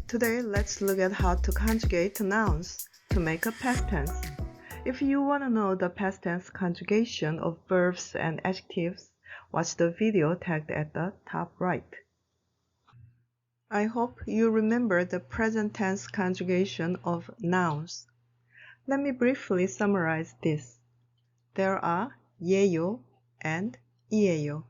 Today, let's look at how to conjugate nouns to make a past tense. If you want to know the past tense conjugation of verbs and adjectives, watch the video tagged at the top right. I hope you remember the present tense conjugation of nouns. Let me briefly summarize this. There are 예요 and 이에요.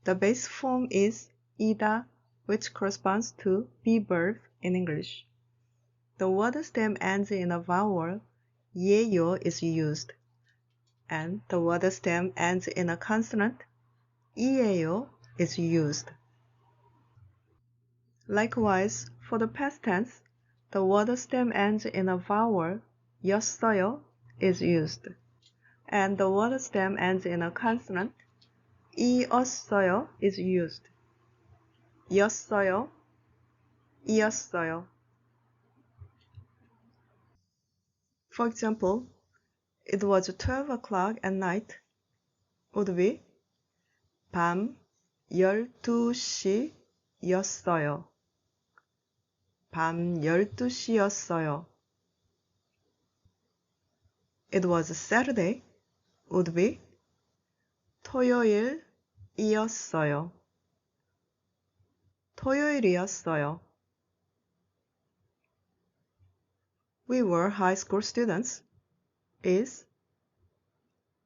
The base form is 이다, which corresponds to be verb in English. The word stem ends in a vowel, 예요 is used, and the word stem ends in a consonant, 이에요 is used. Likewise, for the past tense, the word stem ends in a vowel, 였어요 is used, and the word stem ends in a consonant, 이었어요 is used. 였어요, 이었어요. For example, it was 12 o'clock at night would be 밤 12시였어요. 밤 12시였어요. It was Saturday would be 토요일이었어요. 토요일이었어요. We were high school students is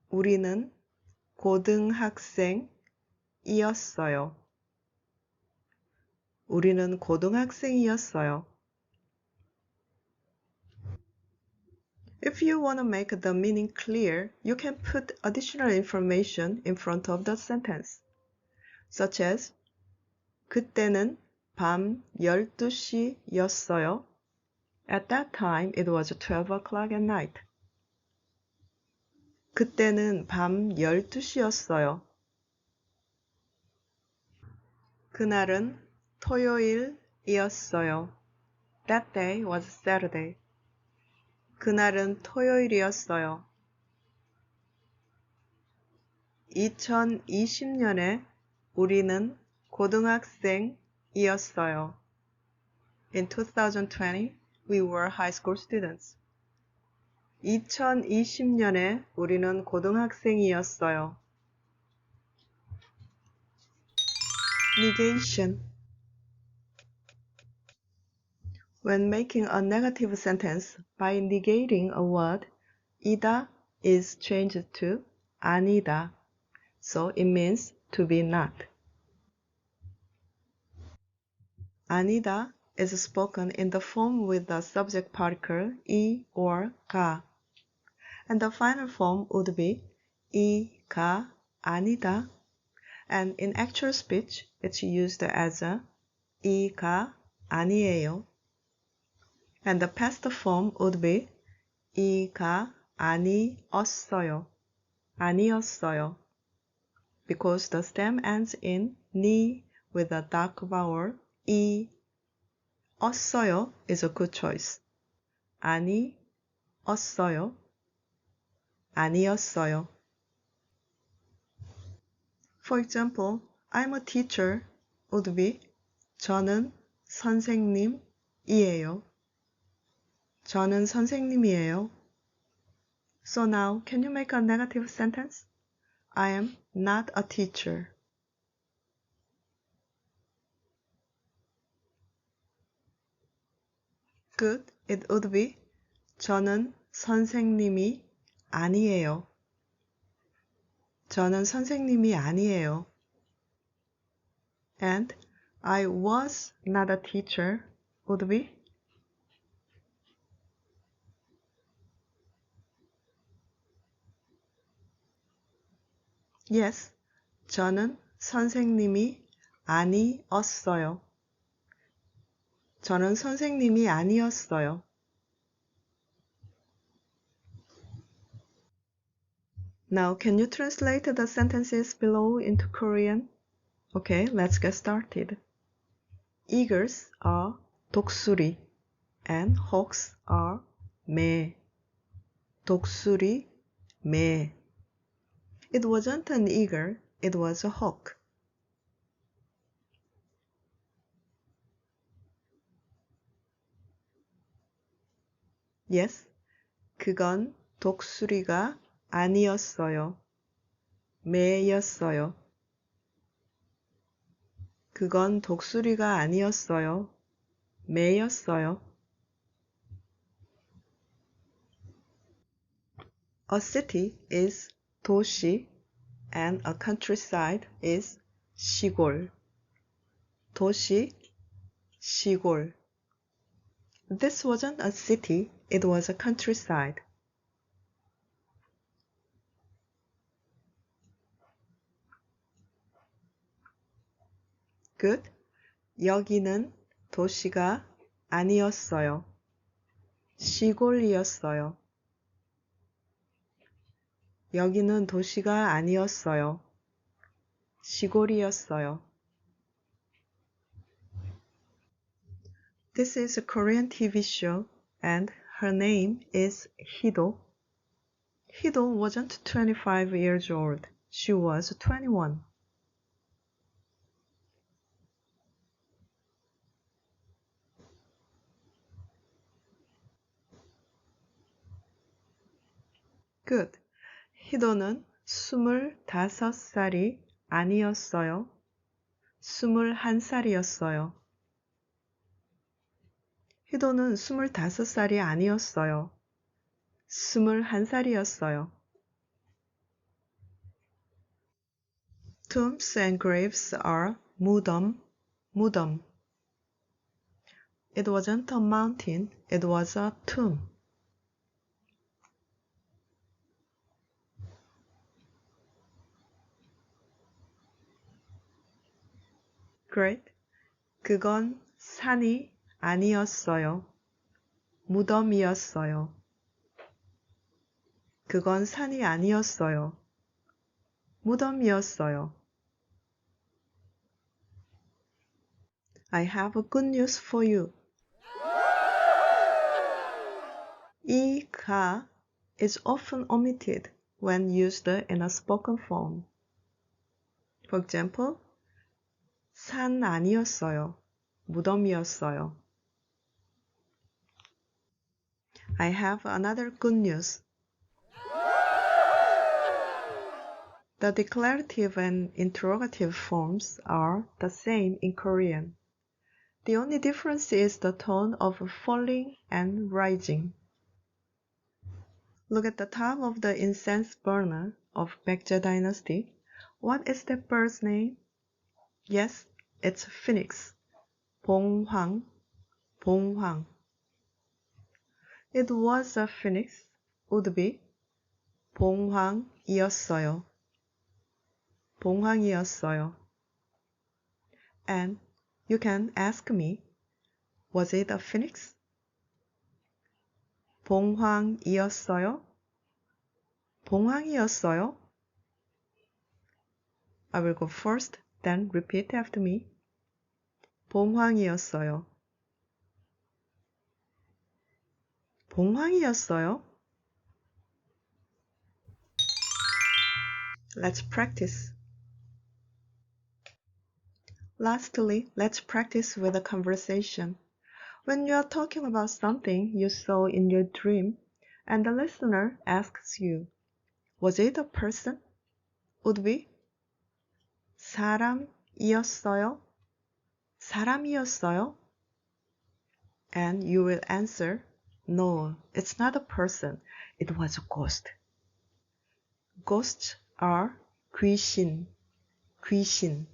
우리는 고등학생이었어요. 우리는 고등학생이었어요. If you want to make the meaning clear, you can put additional information in front of the sentence, such as 그때는 밤 12시였어요. At that time, it was 12 o'clock at night. 그때는 밤 12시였어요. 그날은 토요일이었어요. That day was Saturday. 그날은 토요일이었어요. 2020년에 우리는 고등학생이었어요. In 2020, we were high school students. 2020년에 우리는 고등학생이었어요. Negation. When making a negative sentence by negating a word, 이다 is changed to 아니다, so it means to be not. 아니다 is spoken in the form with the subject particle 이 or 가, and the final form would be 이가 아니다, and in actual speech it's used as a 이가 아니에요, and the past form would be 이가 아니었어요, 아니었어요, because the stem ends in 니 with a dark vowel 이. 었어요 is a good choice. 아니었어요, 아니었어요. For example, I'm a teacher would be 저는 선생님이에요. 저는 선생님이에요. So now, can you make a negative sentence? I am not a teacher. Good, it would be 저는 선생님이 아니에요. 저는 선생님이 아니에요. And I was not a teacher would be Yes, 저는 선생님이 아니었어요. 저는 선생님이 아니었어요. Now, can you translate the sentences below into Korean? Okay, let's get started. Eagles are 독수리 and hawks are 매. 독수리, 매. It wasn't an eagle, it was a hawk. Yes, 그건 독수리가 아니었어요. 매였어요. 그건 독수리가 아니었어요. 매였어요. A city is 도시 and a countryside is 시골. 도시, 시골. This wasn't a city, it was a countryside. Good. 여기는 도시가 아니었어요. 시골이었어요. 여기는 도시가 아니었어요. 시골이었어요. This is a Korean TV show and her name is Hido. Hido wasn't 25 years old. She was 21. Good. 희도는 25살이 아니었어요. 21살이었어요. 희도는 25살이 아니었어요. 21살이었어요. Tombs and graves are 무덤, 무덤. It wasn't a mountain, it was a tomb. Great. 그건 산이 아니었어요. 무덤이었어요. 그건 산이 아니었어요. 무덤이었어요. I have a good news for you. 이 가 is often omitted when used in a spoken form. For example, 산 아니었어요. 무덤이었어요. I have another good news. The declarative and interrogative forms are the same in Korean. The only difference is the tone of falling and rising. Look at the top of the incense burner of Baekje dynasty. What is that bird's name? Yes, it's phoenix. 봉황, 봉황. It was a phoenix, would be 봉황이었어요. 봉황이었어요. And you can ask me, was it a phoenix? 봉황이었어요? 봉황이었어요? I will go first, then repeat after me. 봉황이었어요. 봉황이었어요? Let's practice. Lastly, let's practice with a conversation. When you are talking about something you saw in your dream, and the listener asks you, was it a person? Would be 사람이었어요? 사람이었어요? And you will answer, no, it's not a person. It was a ghost. Ghosts are 귀신, 귀신.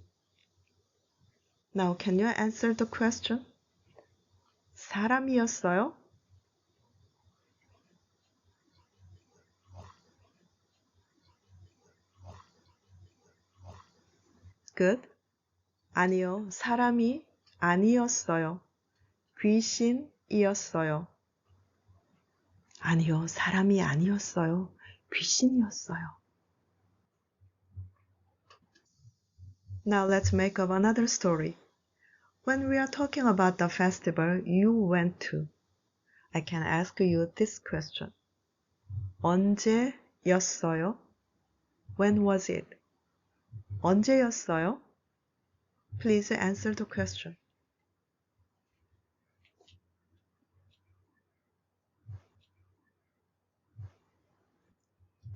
Now, can you answer the question? 사람이었어요? Good. 아니요, 사람이 아니었어요. 귀신이었어요. 아니요, 사람이 아니었어요. 귀신이었어요. Now let's make up another story. When we are talking about the festival you went to, I can ask you this question. 언제였어요? When was it? 언제였어요? Please answer the question.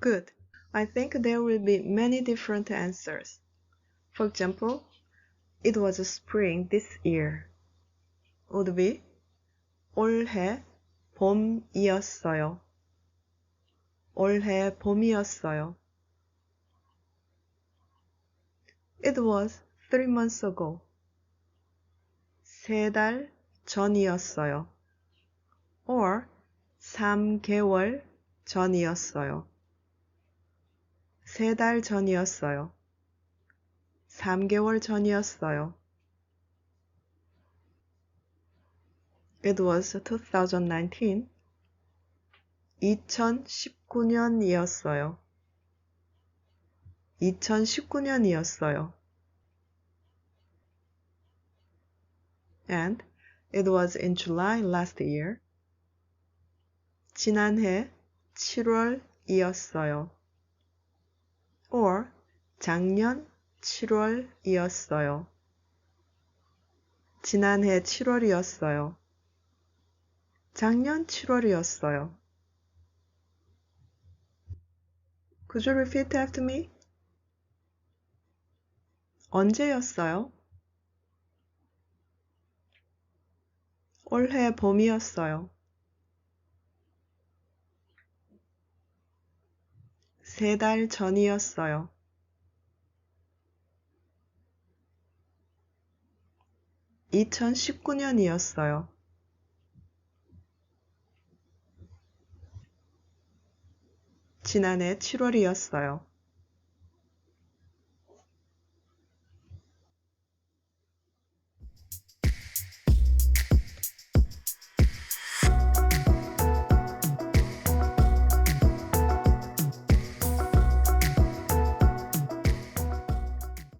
Good. I think there will be many different answers. For example, it was spring this year. Would be 올해 봄이었어요. 올해 봄이었어요. It was 3 months ago. 3달 전이었어요. Or 3개월 전이었어요. 3달 전이었어요. 3개월 전이었어요. It was 2019. 2019년이었어요. 2019년이었어요. And it was in July last year. 지난해 7월이었어요. Or 작년 7월이었어요. 지난해 7월이었어요. 작년 7월이었어요. Could you repeat after me? 언제였어요? 올해 봄이었어요. 3달 전이었어요. (2019년이었어요) 지난해 7월이었어요.